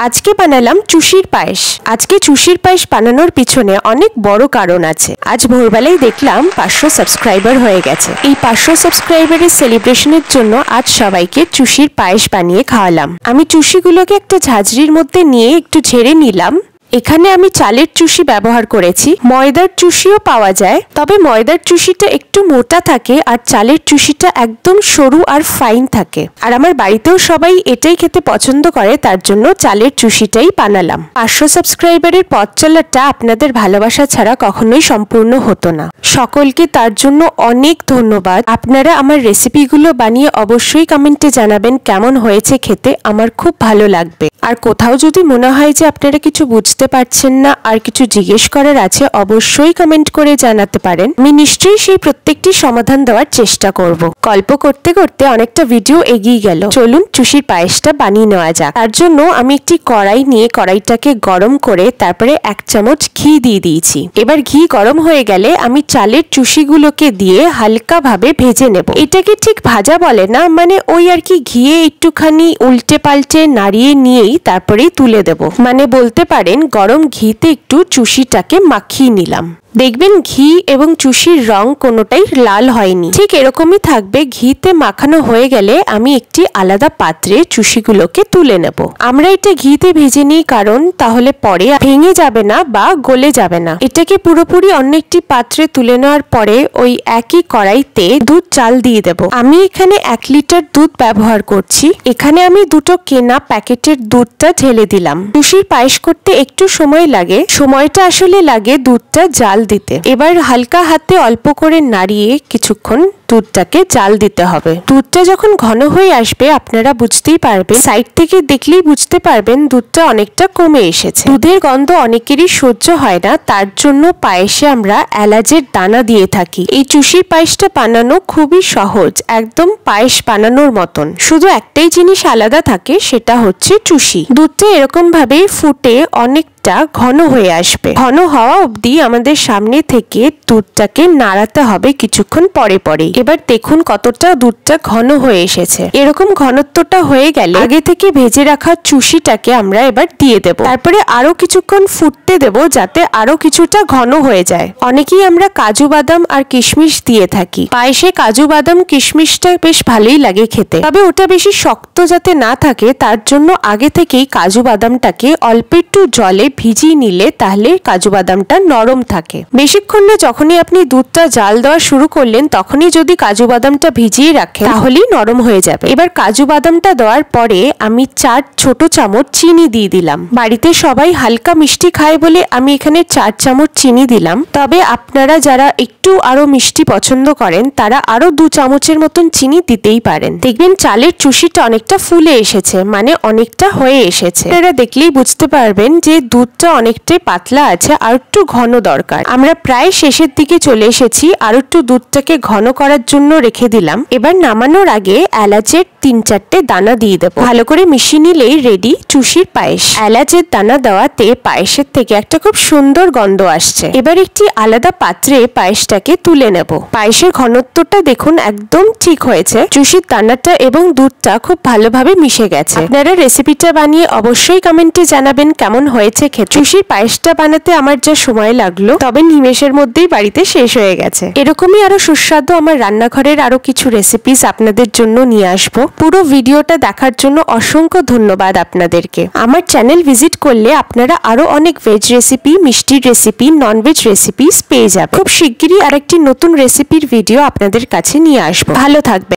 আজকে বানালাম চুষির পায়েস। আজকে চুষির পায়েস বানানোর পিছনে অনেক বড় কারণ আছে। আজ ভোরবেলায় দেখলাম 500 সাবস্ক্রাইবার হয়ে গেছে। এই 500 সাবস্ক্রাইবারের সেলিব্রেশনের জন্য আজ সবাইকে চুষির পায়েস বানিয়ে খাওয়ালাম। আমি চুষিগুলোকে একটা ঝাঁঝরির মধ্যে নিয়ে একটু ঝেড়ে নিলাম। এখানে আমি চালের চুষি ব্যবহার করেছি, ময়দার চুষিও পাওয়া যায়, তবে ময়দার চুষিটা একটু মোটা থাকে আর চালের চুষিটা একদম সরু আর ফাইন থাকে। আর আমার বাড়িতেও সবাই এটাই খেতে পছন্দ করে, তার জন্য চালের চুষিটাই বানালাম। 500 সাবস্ক্রাইবারের পথ চলাটা আপনাদের ভালোবাসা ছাড়া কখনোই সম্পূর্ণ হতো না। সকলকে তার জন্য অনেক ধন্যবাদ। আপনারা আমার রেসিপিগুলো বানিয়ে অবশ্যই কমেন্টে জানাবেন কেমন হয়েছে খেতে, আমার খুব ভালো লাগবে। আর কোথাও যদি মনে হয় যে আপনারা কিছু বুঝতে পারছেন না আর কিছু জিজ্ঞেস করার আছে, অবশ্যই কমেন্ট করে জানাতে পারেন। আমি নিশ্চয়ই সেই প্রত্যেকটি সমাধান দেওয়ার চেষ্টা করব। গল্প করতে করতে অনেকটা ভিডিও এগিয়ে গেল, চলুন চুষির পায়েসটা বানিয়ে নেওয়া যাক। তার জন্য আমি একটি কড়াই নিয়ে কড়াইটাকে গরম করে তারপরে 1 চামচ ঘি দিয়ে দিয়েছি। এবার ঘি গরম হয়ে গেলে আমি চালের চুষিগুলোকে দিয়ে হালকা ভাবে ভেজে নেব। এটাকে ঠিক ভাজা বলে না, মানে ওই আর কি, ঘিয়ে একটুখানি উল্টে পাল্টে নাড়িয়ে নিয়েই তারপরেই তুলে দেব। মানে বলতে পারেন গরম ঘিতে একটু চুষিটাকে মাখিয়ে নিলাম। দেখবেন ঘি এবং চুষির রং কোনোটাই লাল হয়নি, ঠিক এরকমই থাকবে। ঘিতে মাখানো হয়ে গেলে আমি একটি আলাদা পাত্রে চুষিগুলোকে তুলে নেব। আমরা এটা ঘিতে ভেজে নিই, কারণ তাহলে পরে ভেঙে যাবে না বা গলে যাবে না। এটাকে পুরোপুরি অন্য একটি পাত্রে তুলে নেওয়ার পরে ওই একই কড়াইতে দুধ চাল দিয়ে দেব। আমি এখানে 1 লিটার দুধ ব্যবহার করছি। এখানে আমি দুটো কেনা প্যাকেটের দুধটা ঢেলে দিলাম। চুষির পায়েস করতে একটু সময় লাগে, সময়টা আসলে লাগে দুধটা জাল দিতে। এবার হালকা হাতে অল্প করে নাড়িয়ে কিছুক্ষণ দুধটাকে জাল দিতে হবে। দুধটা যখন ঘন হয়ে আসবে আপনারা বুঝতেই পারবেন, সাইড থেকে দেখলেই বুঝতে পারবেন দুধটা অনেকটা কমে এসেছে। দুধের গন্ধ অনেকেরই সহ্য হয় না, তার জন্য পায়েসে আমরা এলাচের দানা দিয়ে থাকি। এই চুষির পায়েসটা বানানো খুবই সহজ, একদম পায়েস বানানোর মতন। শুধু একটাই জিনিস আলাদা থাকে, সেটা হচ্ছে চুষি। দুধটা এরকম ভাবে ফুটে অনেক ঘন হয়ে আসবে। ঘন হওয়া অবধি আমাদের সামনে থেকে দুধটাকে নাড়াতে হবে কিছুক্ষণ পরে পরে। এবার দেখুন কতটা দুধটা ঘন হয়ে এসেছে। এরকম ঘনত্বটা হয়ে গেলে আগে থেকে ভেজে রাখা চুষিটাকে আমরা এবার দিয়ে দেব। তারপরে আরো কিছুক্ষণ ফুটতে দেব যাতে আরো কিছুটা ঘন হয়ে যায়। অনেকেই আমরা কাজু বাদাম আর কিশমিশ দিয়ে থাকি। পায়েসে কাজু বাদাম কিশমিশটা বেশ ভালোই লাগে খেতে, তবে ওটা বেশি শক্ত যাতে না থাকে তার জন্য আগে থেকেই কাজু বাদামটাকে অল্প একটু জলে ভিজিয়ে নিলে তাহলে কাজু বাদামটা নরম থাকে। বেশিক্ষণ না, যখনই আপনি দুধটা জাল দেওয়া শুরু করলেন তখনই যদি কাজু বাদামটা ভিজিয়ে রাখেন তাহলেই নরম হয়ে যাবে। এবার কাজু বাদামটা দেওয়ার পরে আমি 4 ছোট চামচ চিনি দিয়ে দিলাম। বাড়িতে সবাই হালকা মিষ্টি খায় বলে আমি এখানে 4 চামচ চিনি দিলাম, তবে আপনারা যারা একটু আরো মিষ্টি পছন্দ করেন তারা আরো 2 চামচের মতন চিনি দিতেই পারেন। দেখবেন চালের চুষিটা অনেকটা ফুলে এসেছে, মানে অনেকটা হয়ে এসেছে। আপনারা দেখলেই বুঝতে পারবেন যে দুধটা অনেকটাই পাতলা আছে, আর একটু ঘন দরকার। আমরা প্রায় শেষের দিকে চলে এসেছি, আর একটু দুধটাকে ঘন করার জন্য রেখে দিলাম। এবার নামানোর আগে এলাচের 3-4টে দানা দিয়ে দেবো। ভালো করে মিশিয়ে নিলেই রেডি চুষির পায়েস। এলাচের দানা দেওয়াতে পায়েসের থেকে একটা খুব সুন্দর গন্ধ আসছে। এবার একটি আলাদা পাত্রে পায়েসটাকে তুলে নেব। পায়েসের ঘনত্বটা দেখুন একদম ঠিক হয়েছে। চুষির দানাটা এবং দুধটা খুব ভালোভাবে মিশে গেছে। আপনারা রেসিপিটা বানিয়ে অবশ্যই কমেন্টে জানাবেন কেমন হয়েছে খেতে। চুষির পায়েসটা বানাতে আমার যা সময় লাগলো, তবে নিমেষের মধ্যেই বাড়িতে শেষ হয়ে গেছে। এরকমই আরো সুস্বাদু আমার রান্নাঘরের আরো কিছু রেসিপিস আপনাদের জন্য নিয়ে আসবো। পুরো ভিডিওটা দেখার জন্য অসংখ্য ধন্যবাদ আপনাদেরকে। আমার চ্যানেল ভিজিট করলে আপনারা আরো অনেক ভেজ রেসিপি, মিষ্টির রেসিপি, ননভেজ রেসিপিস পেয়ে যাবেন। খুব শিগগিরই আরেকটি নতুন রেসিপির ভিডিও আপনাদের কাছে নিয়ে আসবো। ভালো থাকবেন।